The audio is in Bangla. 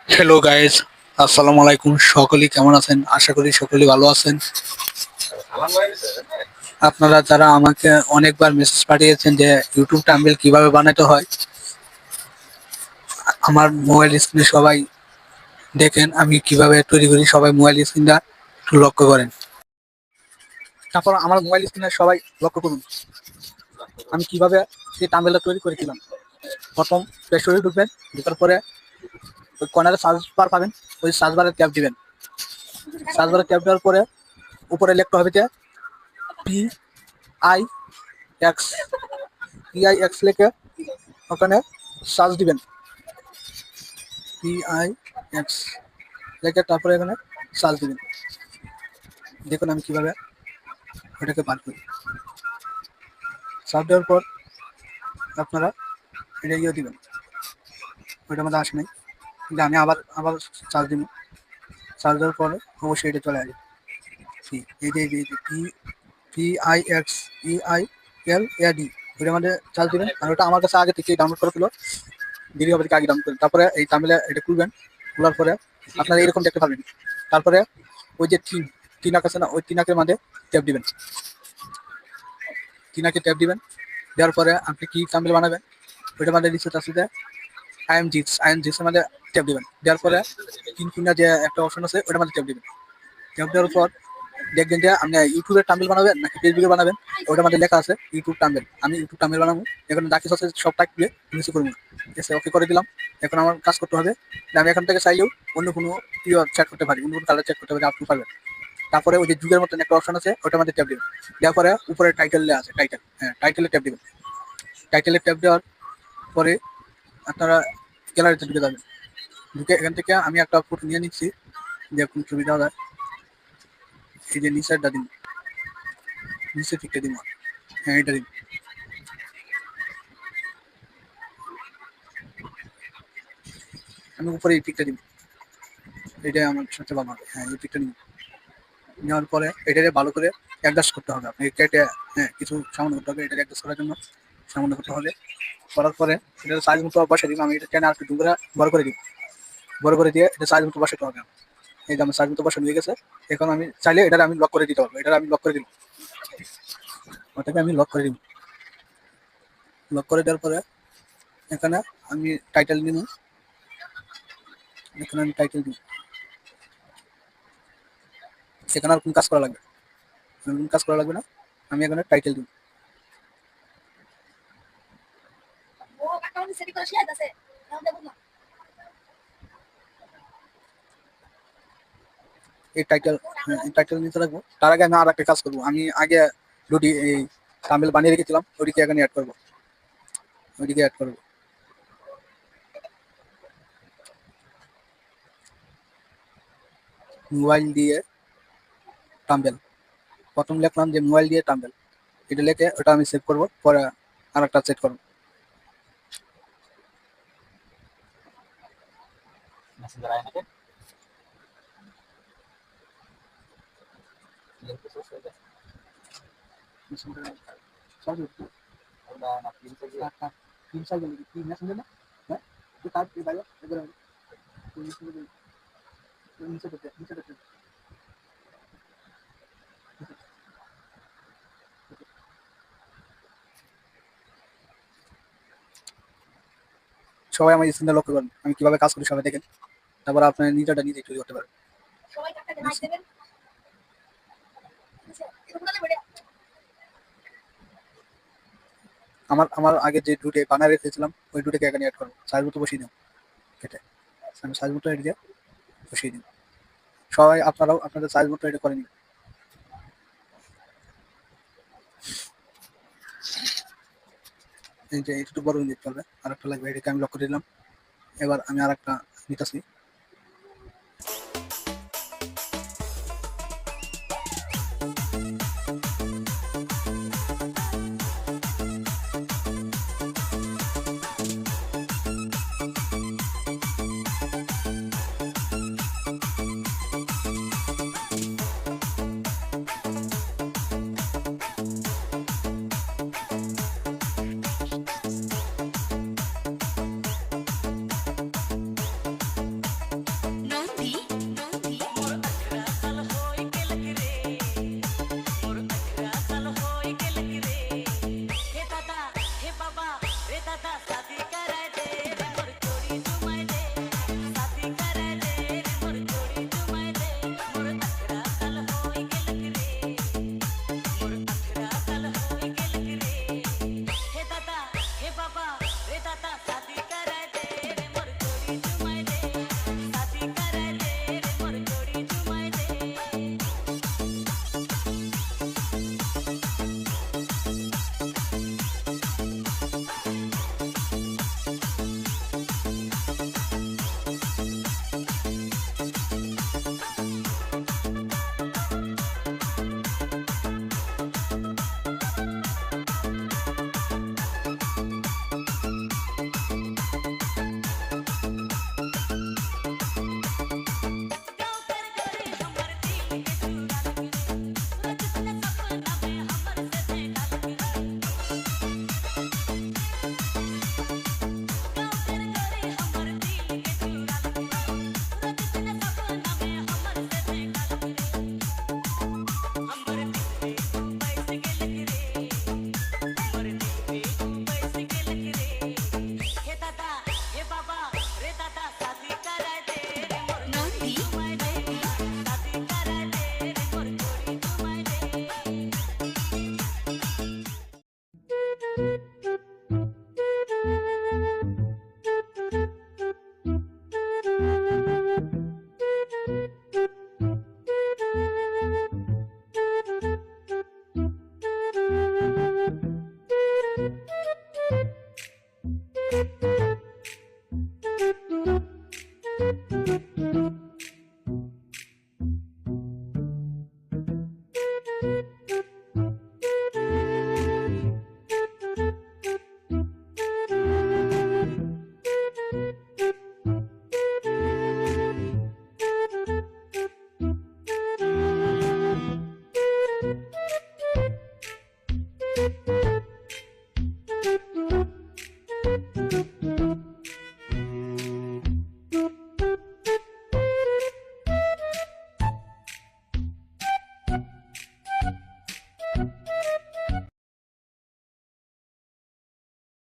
হ্যালো গাইস, আসসালামু আলাইকুম। সকলেই কেমন আছেন? আশা করি সকলেই ভালো আছেন। আপনারা যারা আমাকে অনেকবার মেসেজ পাঠিয়েছেন যে ইউটিউব থাম্বনেল কিভাবে বানাতে হয়, আমার মোবাইল স্ক্রিনে সবাই দেখেন আমি কিভাবে তৈরি করি। সবাই মোবাইল স্ক্রিনটা একটু লক্ষ্য করেন। তারপর আমার মোবাইল স্ক্রিনে সবাই লক্ষ্য করুন আমি কিভাবে এই থাম্বনেলটা তৈরি করেছিলাম। প্রথম প্লে স্টোরে ঢুকবেন, ঢোকার পরে ওই কর্নারে সার্চ বার পাবেন, ওই সার্চ বারে ট্যাপ দিবেন। সার্চ বারে ট্যাপ দেওয়ার পরে উপরে লিখতে হবে যে পি আই এক্স, PIX লিখে ওখানে সার্চ দিবেন। PIX লিখে তারপরে এখানে সার্চ দিবেন। দেখুন আমি কিভাবে ওটাকে বার করি। সার্চ দেওয়ার পর আপনারা এটা ইয়ে দিবেন, ওইটার মধ্যে আসে নাই, কিন্তু আমি আবার আবার সার্চ দিব। সার্চ দেওয়ার পরে অবশ্যই এটা চলে আসবে। এই যে PIXEILAD, ওইটার মধ্যে সার্চ দিবেন। আর ওটা আমার কাছে আগে থেকে ডাউনলোড করে ছিল, ভিডিও থেকে আগে ডাউনলোড করেন। তারপরে এই তামিলে এটা খুলবেন, খোলার পরে আপনারা এরকম দেখতে পাবেন। তারপরে ওই যে তিনাক আছে না, ওই তিনাকের মধ্যে ট্যাপ দিবেন। তিনাকে ট্যাপ দিবেন, দেওয়ার পরে আপনি কি তামিল বানাবেন ওইটার মধ্যে রিসোর্স আছে যে আইএমজিক্স এর মধ্যে ট্যাপ দিবেন। দেওয়ার পরে তিন যে একটা অপশন আছে ওইটার মধ্যে ট্যাপ দিবেন। ট্যাপ দেওয়ার পর দেখবেন যে আপনি ইউটিউবের টাম্বেল বানাবেন নাকি ফেসবুকে বানাবেন, ওটার মধ্যে লেখা আছে ইউটিউব টাম্বেল। আমি ইউটিউব টাম্বেল বানাবো। এখন ডাকি আছে সব টাইপ দিয়ে নিচে করবো, এসে ওকে করে দিলাম। এখন আমার কাজ করতে হবে যে আমি এখান থেকে চাইলেও অন্য কোনো চেক করতে পারি, অন্য কোনো কালার চেক করতে পারি, আপনি পারবেন। তারপরে ওই যে যুগের মতন একটা অপশন আছে ওটার মধ্যে ট্যাপ দিবেন। দেওয়ার পরে উপরে টাইটেল আছে, টাইটেলে ট্যাপ দিবেন। টাইটেলে ট্যাপ দেওয়ার পরে আপনারা গ্যালারিতে ঢুকে যাবেন। ঢুকে এখান থেকে আমি একটা ফটো নিয়ে নিচ্ছি, যে কোন ছবি দেওয়া যায়। এই যে নিচেরটা দিন, নিচে থেকে দিন, হ্যাঁ এটা দিন। আমি উপরে এই পিকটা দিব, এটাই আমার সাথে ভালো হবে। হ্যাঁ এই পিকটা নিন। নেওয়ার পরে এটাকে ভালো করে অ্যাডজাস্ট করতে হবে। আপনি কেটে কিছু সামান্য করতে হবে, এটাকে অ্যাডজাস্ট করার জন্য সামান্য করতে হবে। করার পরে এটা সাইজ মতো বসে দিব। আমি এটা টেনে আর একটু বড় করে দিব। বড় করে দিয়ে এটা সাইজ মতো বসাতে হবে। এই যে আমার সাইজ মতো বসানো হয়ে গেছে। এখন আমি চাইলে এটা আমি লক করে দিতে পারবো। এটা আমি লক করে দিব, ওটাকে আমি লক করে দিব। লক করে দেওয়ার পরে এখানে আমি টাইটেল দিব। এখানে আমি টাইটেল দিব। সেখানে আর কোন কাজ করা লাগবে, কাজ করা লাগবে না। আমি এখানে টাইটেল দিব। এই টাইটেল নিতে রাখবো। তার আগে আমি আর একটা কাজ করবো। আমি আগে দুটি এই থাম্বনেল বানিয়ে রেখেছিলাম, ওইটিকে এখানে অ্যাড করবো। ওইটিকে অ্যাড করবো। মোবাইল দিয়ে থাম্বনেল, প্রথম লিখলাম যে মোবাইল দিয়ে থাম্বনেল, এটা লিখে ওটা আমি সেভ করবো। পরে আর একটা সেট করবো। সবাই আমার স্ক্রিনটা লক্ষ্য করেন আমি কিভাবে কাজ করি, সবাই দেখেন। তারপর আপনার নিজেটা নিজে তৈরি করতে পারেন। আমার আমার আগে যে দুটো বানায় রেখেছিলাম ওই দুটোকে এখানে অ্যাড করবো। সাইজ মতো বসিয়ে দিন, কেটে আমি সাইজ মতো এটা দিয়ে বসিয়ে দিন। সবাই আপনারাও আপনাদের সাইজ মতো এটা করে নিন। এই যে একটু বড় নিতে হবে, আর একটা লাগবে, এটাকে আমি লক করে দিলাম। এবার আমি আর একটা নিতেছি।